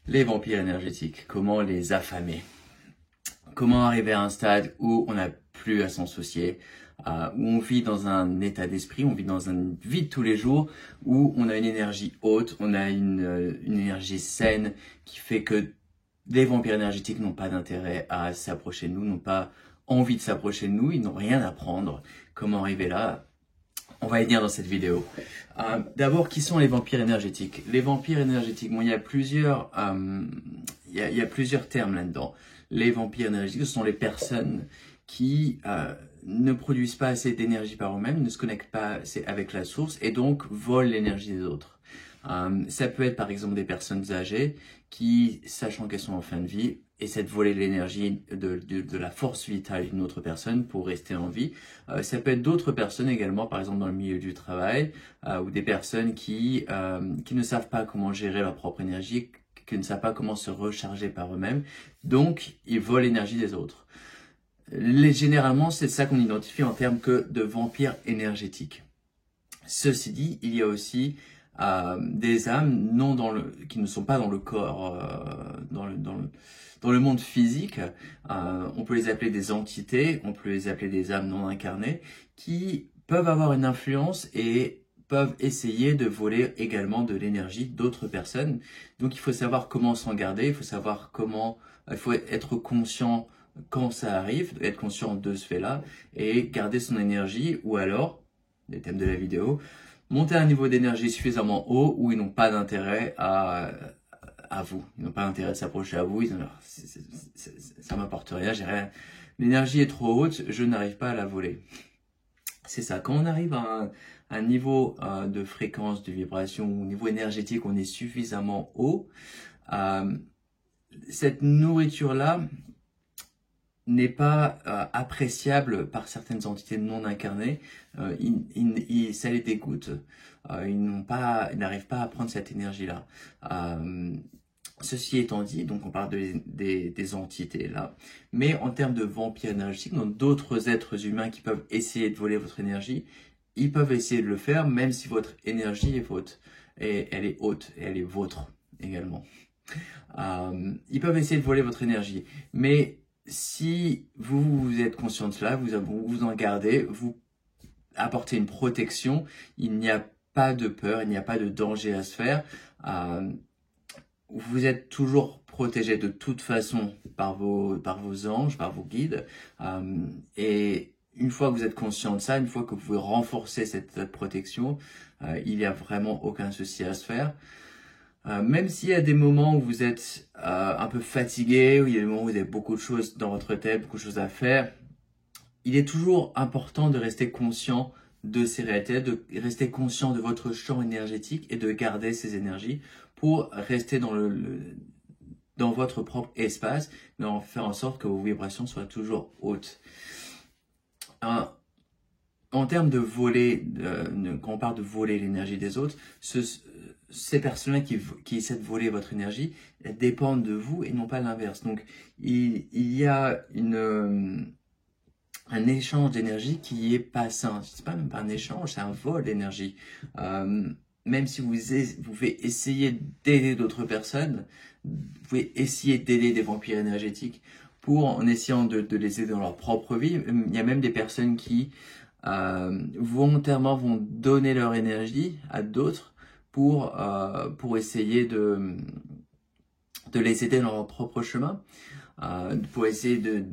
Les vampires énergétiques, comment les affamer? Comment arriver à un stade où on n'a plus à s'en soucier, où on vit dans un état d'esprit, on vit dans une vie de tous les jours, où on a une énergie haute, on a une énergie saine qui fait que les vampires énergétiques n'ont pas d'intérêt à s'approcher de nous, n'ont pas envie de s'approcher de nous, ils n'ont rien à prendre. Comment arriver là? On va y venir dans cette vidéo. D'abord, qui sont les vampires énergétiques? Les vampires énergétiques, bon, il y a plusieurs termes là-dedans. Les vampires énergétiques, ce sont les personnes qui ne produisent pas assez d'énergie par eux-mêmes, ne se connectent pas assez avec la source et donc volent l'énergie des autres. Ça peut être par exemple des personnes âgées qui, sachant qu'elles sont en fin de vie, essaient de voler l'énergie de la force vitale d'une autre personne pour rester en vie. Ça peut être d'autres personnes également, par exemple dans le milieu du travail, ou des personnes qui ne savent pas comment gérer leur propre énergie, qui ne savent pas comment se recharger par eux-mêmes, donc ils volent l'énergie des autres. Généralement, c'est ça qu'on identifie en termes que de vampires énergétiques. Ceci dit, il y a aussi des âmes qui ne sont pas dans le corps, dans le monde physique. On peut les appeler des entités, on peut les appeler des âmes non incarnées, qui peuvent avoir une influence et peuvent essayer de voler également de l'énergie d'autres personnes. Donc il faut savoir comment s'en garder, il faut être conscient quand ça arrive, être conscient de ce fait-là et garder son énergie, ou alors, les thèmes de la vidéo, monter à un niveau d'énergie suffisamment haut où ils n'ont pas d'intérêt à vous. Ils n'ont pas d'intérêt de s'approcher à vous. Ça m'apporte rien, j'ai rien. L'énergie est trop haute, je n'arrive pas à la voler. C'est ça. Quand on arrive à un niveau de fréquence, de vibration, au niveau énergétique, on est suffisamment haut. Cette nourriture-là n'est pas appréciable par certaines entités non incarnées, ça les dégoûte. Ils n'arrivent pas à prendre cette énergie-là. Ceci étant dit, donc on parle des entités là, mais en termes de vampires énergétiques, donc d'autres êtres humains qui peuvent essayer de voler votre énergie, ils peuvent essayer de le faire même si votre énergie est haute, et elle est haute, et elle est vôtre également. Ils peuvent essayer de voler votre énergie, mais si vous êtes conscient de cela, vous en gardez, vous apportez une protection, il n'y a pas de peur, il n'y a pas de danger à se faire. Vous êtes toujours protégé de toute façon par vos anges, par vos guides. Et une fois que vous êtes conscient de ça, une fois que vous pouvez renforcer cette protection, il n'y a vraiment aucun souci à se faire. Même s'il y a des moments où vous êtes un peu fatigué, où il y a des moments où vous avez beaucoup de choses dans votre tête, beaucoup de choses à faire, il est toujours important de rester conscient de ces réalités, de rester conscient de votre champ énergétique et de garder ces énergies pour rester dans votre propre espace, mais en faire en sorte que vos vibrations soient toujours hautes. En termes de voler, quand on parle de voler l'énergie des autres, ces personnes-là qui essaient de voler votre énergie, elles dépendent de vous et non pas l'inverse. Donc, il y a un échange d'énergie qui est pas sain. C'est pas même pas un échange, c'est un vol d'énergie. Même si vous pouvez essayer d'aider d'autres personnes, vous pouvez essayer d'aider des vampires énergétiques en essayant de les aider dans leur propre vie. Il y a même des personnes qui volontairement vont donner leur énergie à d'autres pour essayer de les aider dans leur propre chemin, pour essayer de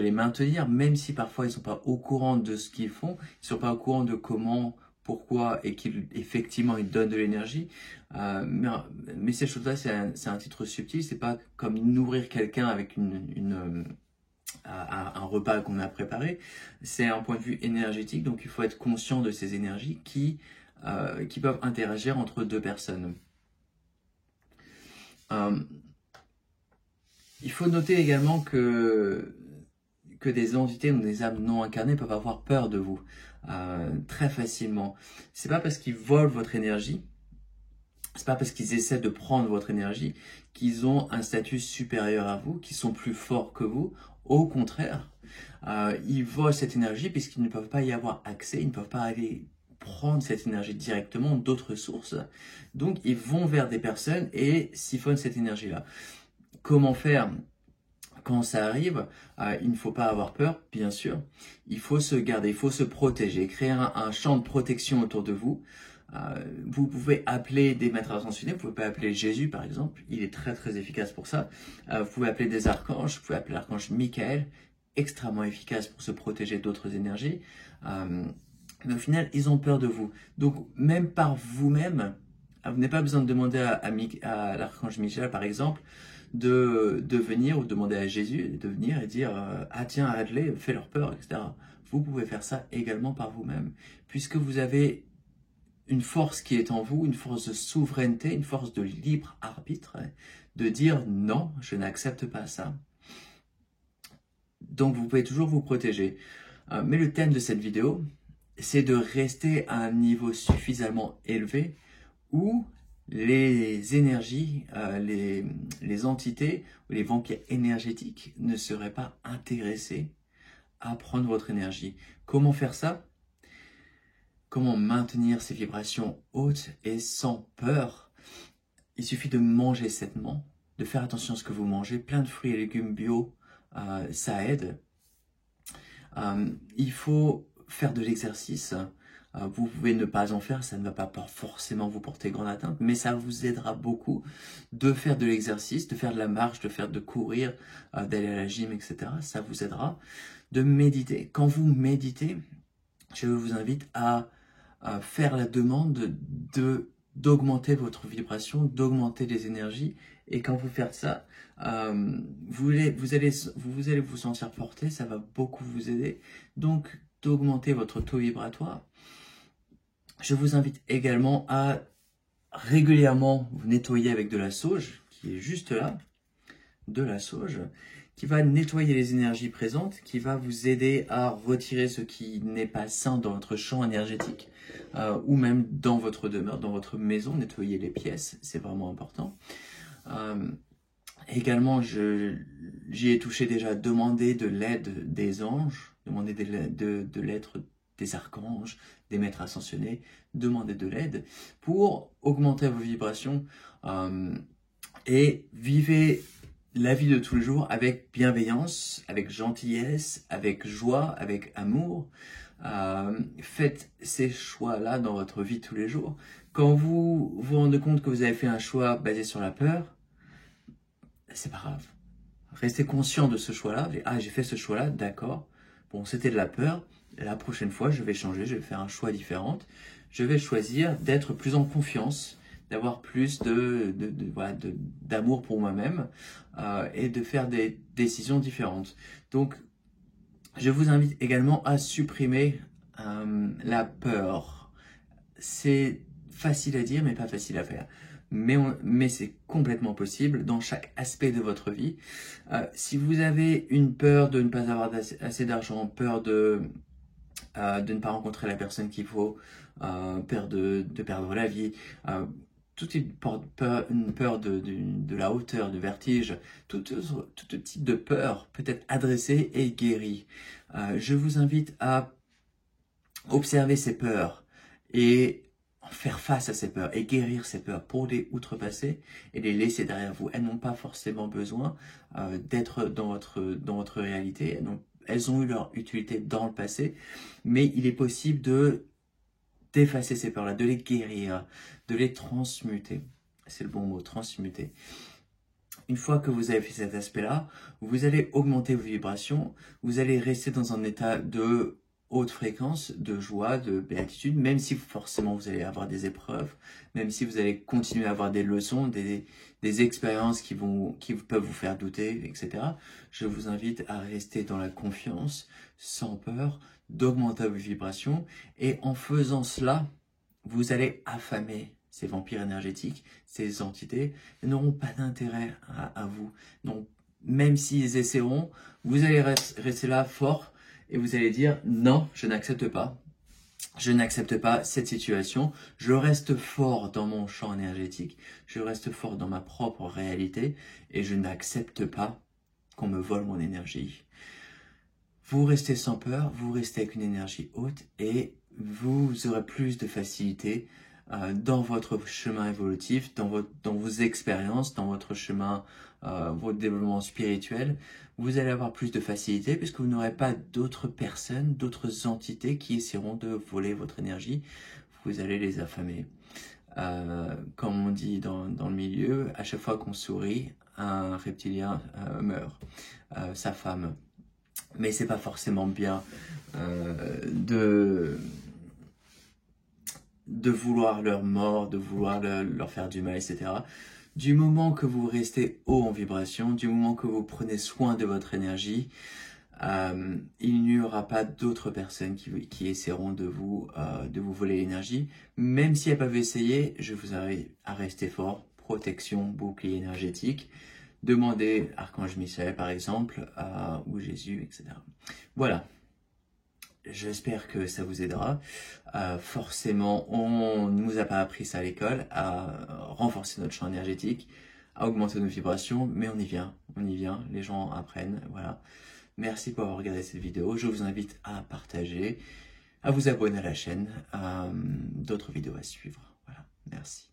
les maintenir, même si parfois ils ne sont pas au courant de ce qu'ils font, ils ne sont pas au courant de comment, pourquoi, et qu'effectivement ils donnent de l'énergie. Mais ces choses-là, c'est un titre subtil, c'est pas comme nourrir quelqu'un avec un repas qu'on a préparé, c'est un point de vue énergétique, donc il faut être conscient de ces énergies qui peuvent interagir entre deux personnes. Il faut noter également que des entités ou des âmes non incarnées peuvent avoir peur de vous très facilement. C'est pas parce qu'ils volent votre énergie, c'est pas parce qu'ils essaient de prendre votre énergie qu'ils ont un statut supérieur à vous, qu'ils sont plus forts que vous. Au contraire, ils volent cette énergie puisqu'ils ne peuvent pas y avoir accès, ils ne peuvent pas aller prendre cette énergie directement d'autres sources. Donc, ils vont vers des personnes et siphonnent cette énergie-là. Comment faire quand ça arrive? Il ne faut pas avoir peur, bien sûr. Il faut se garder, il faut se protéger, créer un champ de protection autour de vous. Vous pouvez appeler des maîtres ascensionnés, vous pouvez appeler Jésus par exemple, il est très très efficace pour ça. Vous pouvez appeler des archanges, vous pouvez appeler l'archange Michael, extrêmement efficace pour se protéger d'autres énergies. Mais au final, ils ont peur de vous. Donc même par vous-même, vous n'avez pas besoin de demander à l'archange Michael par exemple, de venir ou demander à Jésus de venir et dire ah tiens, arrête-les, fais leur peur, etc. Vous pouvez faire ça également par vous-même, puisque vous avez une force qui est en vous, une force de souveraineté, une force de libre arbitre, de dire non, je n'accepte pas ça. Donc vous pouvez toujours vous protéger. Mais le thème de cette vidéo, c'est de rester à un niveau suffisamment élevé où les énergies, les entités ou les vampires énergétiques ne seraient pas intéressés à prendre votre énergie. Comment faire ça? Comment maintenir ces vibrations hautes et sans peur? Il suffit de manger sainement, de faire attention à ce que vous mangez. Plein de fruits et légumes bio, ça aide. Il faut faire de l'exercice. Vous pouvez ne pas en faire, ça ne va pas forcément vous porter grande atteinte, mais ça vous aidera beaucoup de faire de l'exercice, de faire de la marche, de courir, d'aller à la gym, etc. Ça vous aidera. De méditer. Quand vous méditez, je vous invite à faire la demande d'augmenter votre vibration, d'augmenter les énergies. Et quand vous faites ça, vous allez vous sentir porté, ça va beaucoup vous aider. Donc, d'augmenter votre taux vibratoire. Je vous invite également à régulièrement vous nettoyer avec de la sauge, qui est juste là, de la sauge, qui va nettoyer les énergies présentes, qui va vous aider à retirer ce qui n'est pas sain dans votre champ énergétique, ou même dans votre demeure, dans votre maison, nettoyer les pièces, c'est vraiment important. Également, j'y ai touché déjà, demander de l'aide des anges, demander de l'aide des archanges, des maîtres ascensionnés, demander de l'aide pour augmenter vos vibrations et vivez la vie de tous les jours avec bienveillance, avec gentillesse, avec joie, avec amour. Faites ces choix-là dans votre vie de tous les jours. Quand vous vous rendez compte que vous avez fait un choix basé sur la peur, c'est pas grave. Restez conscient de ce choix-là. Ah, j'ai fait ce choix-là, d'accord. Bon, c'était de la peur. La prochaine fois, je vais changer, je vais faire un choix différent. Je vais choisir d'être plus en confiance, d'avoir plus d'amour pour moi-même et de faire des décisions différentes. Donc, je vous invite également à supprimer la peur. C'est facile à dire, mais pas facile à faire. Mais c'est complètement possible dans chaque aspect de votre vie. Si vous avez une peur de ne pas avoir assez d'argent, peur de ne pas rencontrer la personne qu'il faut, peur de perdre la vie, toute une peur de la hauteur, de vertige, tout type de peur peut être adressé et guéri. Je vous invite à observer ces peurs et faire face à ces peurs et guérir ces peurs pour les outrepasser et les laisser derrière vous. Elles n'ont pas forcément besoin d'être dans votre réalité. Elles ont eu leur utilité dans le passé, mais il est possible d'effacer ces peurs-là, de les guérir, de les transmuter. C'est le bon mot, transmuter. Une fois que vous avez fait cet aspect-là, vous allez augmenter vos vibrations, vous allez rester dans un état de haute fréquence, de joie, de béatitude, même si forcément vous allez avoir des épreuves, même si vous allez continuer à avoir des leçons, des expériences qui peuvent vous faire douter, etc. Je vous invite à rester dans la confiance, sans peur, d'augmenter vos vibrations, et en faisant cela, vous allez affamer ces vampires énergétiques, ces entités, n'auront pas d'intérêt à vous. Donc, même s'ils essaieront, vous allez rester là fort, et vous allez dire non, je n'accepte pas. Je n'accepte pas cette situation. Je reste fort dans mon champ énergétique. Je reste fort dans ma propre réalité et je n'accepte pas qu'on me vole mon énergie. Vous restez sans peur, vous restez avec une énergie haute et vous aurez plus de facilité dans votre chemin évolutif, dans vos expériences, dans votre chemin, votre développement spirituel. Vous allez avoir plus de facilité puisque vous n'aurez pas d'autres personnes, d'autres entités qui essaieront de voler votre énergie. Vous allez les affamer. Comme on dit dans le milieu, à chaque fois qu'on sourit, un reptilien meurt, s'affame. Mais c'est pas forcément bien de vouloir leur mort, de vouloir leur faire du mal, etc. Du moment que vous restez haut en vibration, du moment que vous prenez soin de votre énergie, il n'y aura pas d'autres personnes qui essaieront de vous voler l'énergie. Même si elles peuvent essayer, je vous invite à rester fort. Protection, bouclier énergétique. Demandez Archange Michael par exemple, ou Jésus, etc. Voilà. J'espère que ça vous aidera. Forcément, on ne nous a pas appris ça à l'école, à renforcer notre champ énergétique, à augmenter nos vibrations, mais on y vient, les gens apprennent, voilà. Merci pour avoir regardé cette vidéo, je vous invite à partager, à vous abonner à la chaîne, d'autres vidéos à suivre, voilà, merci.